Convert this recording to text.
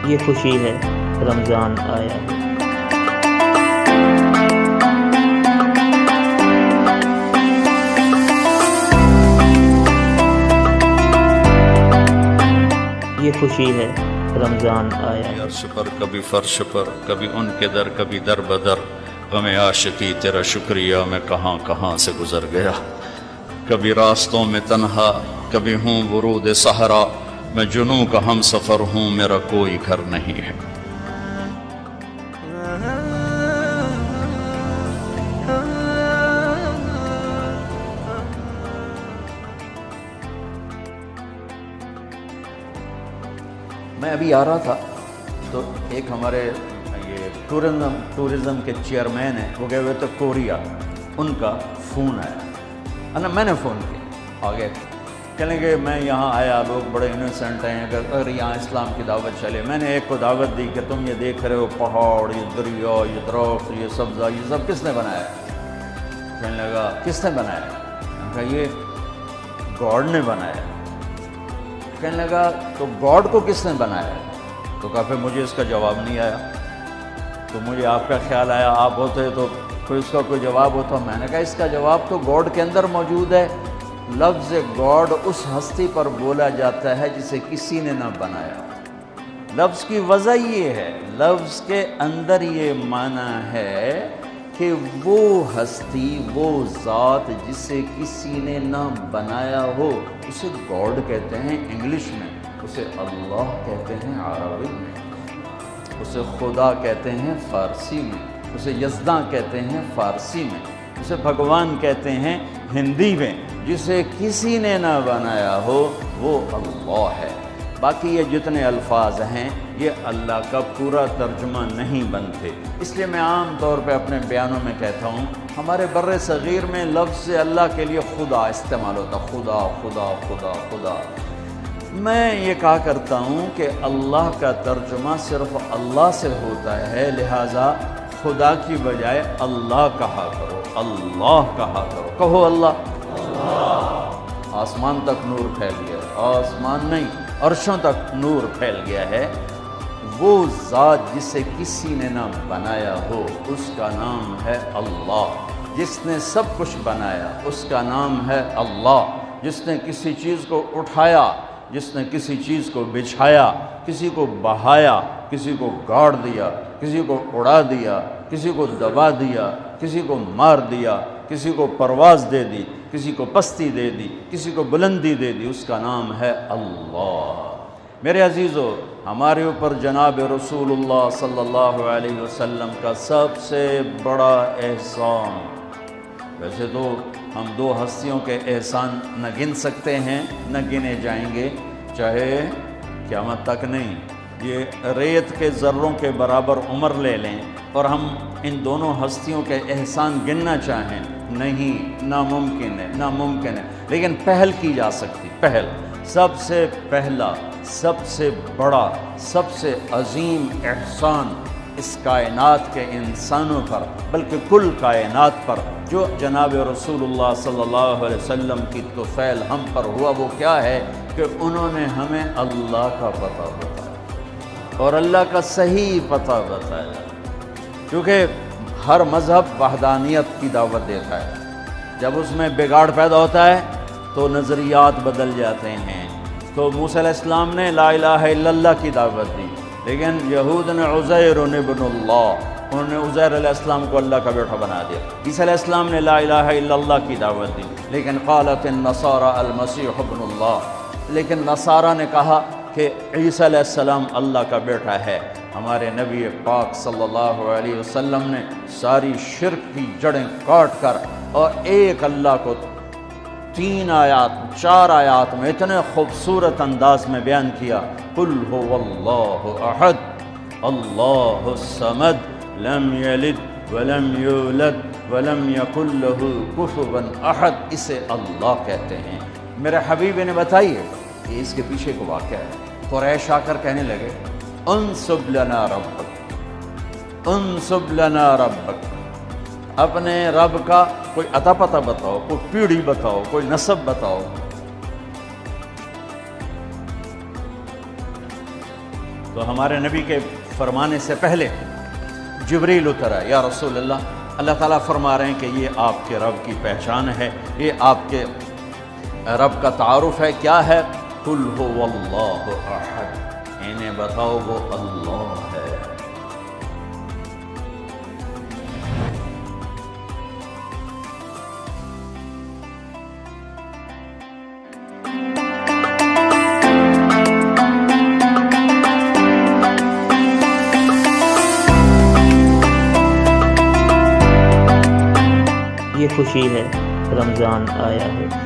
یہ خوشی ہے رمضان آیا ہے۔ یہ خوشی ہے رمضان آیا ہے۔ عرش پر کبھی فرش پر، کبھی ان کے در کبھی در بدر، غم عاشقی تیرا شکریہ میں کہاں کہاں سے گزر گیا۔ کبھی راستوں میں تنہا، کبھی ہوں ورود صحرا، میں جنوں کا ہم سفر ہوں، میرا کوئی گھر نہیں ہے۔ میں ابھی آ رہا تھا تو ایک ہمارے یہ ٹورزم کے چیئرمین ہیں، وہ گئے ہوئے تھے کوریا، ان کا فون آیا، میں نے فون کیا، آگے کہنے کہ میں یہاں آیا، لوگ بڑے انوسینٹ ہیں، اگر یہاں اسلام کی دعوت چلے۔ میں نے ایک کو دعوت دی کہ تم یہ دیکھ رہے ہو پہاڑ، یہ دریا، یہ درخت، یہ سبزہ، یہ سب کس نے بنایا؟ کہنے لگا کس نے بنایا؟ میں نے کہا یہ گاڈ نے بنایا۔ کہنے لگا تو گاڈ کو کس نے بنایا؟ تو کہا پھر مجھے اس کا جواب نہیں آیا، تو مجھے آپ کا خیال آیا آپ ہوتے تو پھر اس کا کوئی جواب ہوتا۔ میں نے کہا اس کا جواب تو گاڈ کے اندر موجود ہے۔ لفظ گاڈ اس ہستی پر بولا جاتا ہے جسے کسی نے نہ بنایا۔ لفظ کی وجہ یہ ہے، لفظ کے اندر یہ معنی ہے کہ وہ ہستی، وہ ذات جسے کسی نے نہ بنایا ہو، اسے گاڈ کہتے ہیں انگلش میں، اسے اللہ کہتے ہیں عربی میں، اسے خدا کہتے ہیں فارسی میں، اسے یزداں کہتے ہیں فارسی میں، اسے بھگوان کہتے ہیں ہندی میں۔ جسے کسی نے نہ بنایا ہو وہ اللہ ہے۔ باقی یہ جتنے الفاظ ہیں یہ اللہ کا پورا ترجمہ نہیں بنتے، اس لیے میں عام طور پہ اپنے بیانوں میں کہتا ہوں ہمارے بر صغیر میں لفظ اللہ کے لیے خدا استعمال ہوتا، خدا خدا خدا خدا۔ میں یہ کہا کرتا ہوں کہ اللہ کا ترجمہ صرف اللہ سے ہوتا ہے، لہٰذا خدا کی بجائے اللہ کہا کرو، اللہ کہا کرو، کہو اللہ۔ آسمان تک نور پھیل گیا ہے، آسمان نہیں عرشوں تک نور پھیل گیا ہے۔ وہ ذات جسے کسی نے نہ بنایا ہو اس کا نام ہے اللہ۔ جس نے سب کچھ بنایا اس کا نام ہے اللہ۔ جس نے کسی چیز کو اٹھایا، جس نے کسی چیز کو بچھایا، کسی کو بہایا، کسی کو گاڑ دیا، کسی کو اڑا دیا، کسی کو دبا دیا، کسی کو مار دیا، کسی کو پرواز دے دی، کسی کو پستی دے دی، کسی کو بلندی دے دی، اس کا نام ہے اللہ۔ میرے عزیزو، ہمارے اوپر جناب رسول اللہ صلی اللہ علیہ وسلم کا سب سے بڑا احسان، ویسے تو ہم دو ہستیوں کے احسان نہ گن سکتے ہیں، نہ گنے جائیں گے، چاہے قیامت تک نہیں، یہ ریت کے ذروں کے برابر عمر لے لیں اور ہم ان دونوں ہستیوں کے احسان گننا چاہیں، نہیں، ناممکن ہے، ناممکن ہے، لیکن پہل کی جا سکتی۔ پہل، سب سے پہلا، سب سے بڑا، سب سے عظیم احسان اس کائنات کے انسانوں پر، بلکہ کل کائنات پر، جو جناب رسول اللہ صلی اللہ علیہ وسلم کی طفیل ہم پر ہوا، وہ کیا ہے کہ انہوں نے ہمیں اللہ کا پتہ بتایا اور اللہ کا صحیح پتہ بتایا، کیونکہ ہر مذہب وحدانیت کی دعوت دیتا ہے، جب اس میں بگاڑ پیدا ہوتا ہے تو نظریات بدل جاتے ہیں۔ تو موسیٰ علیہ السلام نے لا الہ الا اللہ کی دعوت دی، لیکن یہود نے عزیر ابن اللہ، انہوں نے عزیر علیہ السلام کو اللہ کا بیٹا بنا دیا۔ عیسیٰ علیہ السلام نے لا الہ الا اللہ کی دعوت دی، لیکن قالت النصارى المسیح ابن اللہ، لیکن نصارہ نے کہا کہ عیسیٰ علیہ السلام اللہ کا بیٹا ہے۔ ہمارے نبی پاک صلی اللہ علیہ وسلم نے ساری شرک کی جڑیں کاٹ کر اور ایک اللہ کو 3 آیات 4 آیات میں اتنے خوبصورت انداز میں بیان کیا، قل هو اللہ احد اللہ الصمد لم یلد ولم یولد ولم یکن له کفوا احد، اسے اللہ کہتے ہیں۔ میرے حبیب نے بتائیے یہ اس کے پیچھے کو واقعہ ہے۔ قریش آ کر کہنے لگے انصب لنا ربک، انصب لنا ربک، اپنے رب کا کوئی عطا پتہ بتاؤ، کوئی پیڑھی بتاؤ، کوئی نسب بتاؤ۔ تو ہمارے نبی کے فرمانے سے پہلے جبریل اترا، یا رسول اللہ تعالیٰ فرما رہے ہیں کہ یہ آپ کے رب کی پہچان ہے، یہ آپ کے رب کا تعارف ہے، کیا ہے؟ قل هو اللہ احد، انہیں بتاؤ وہ اللہ ہے۔ یہ خوشی ہے رمضان آیا ہے۔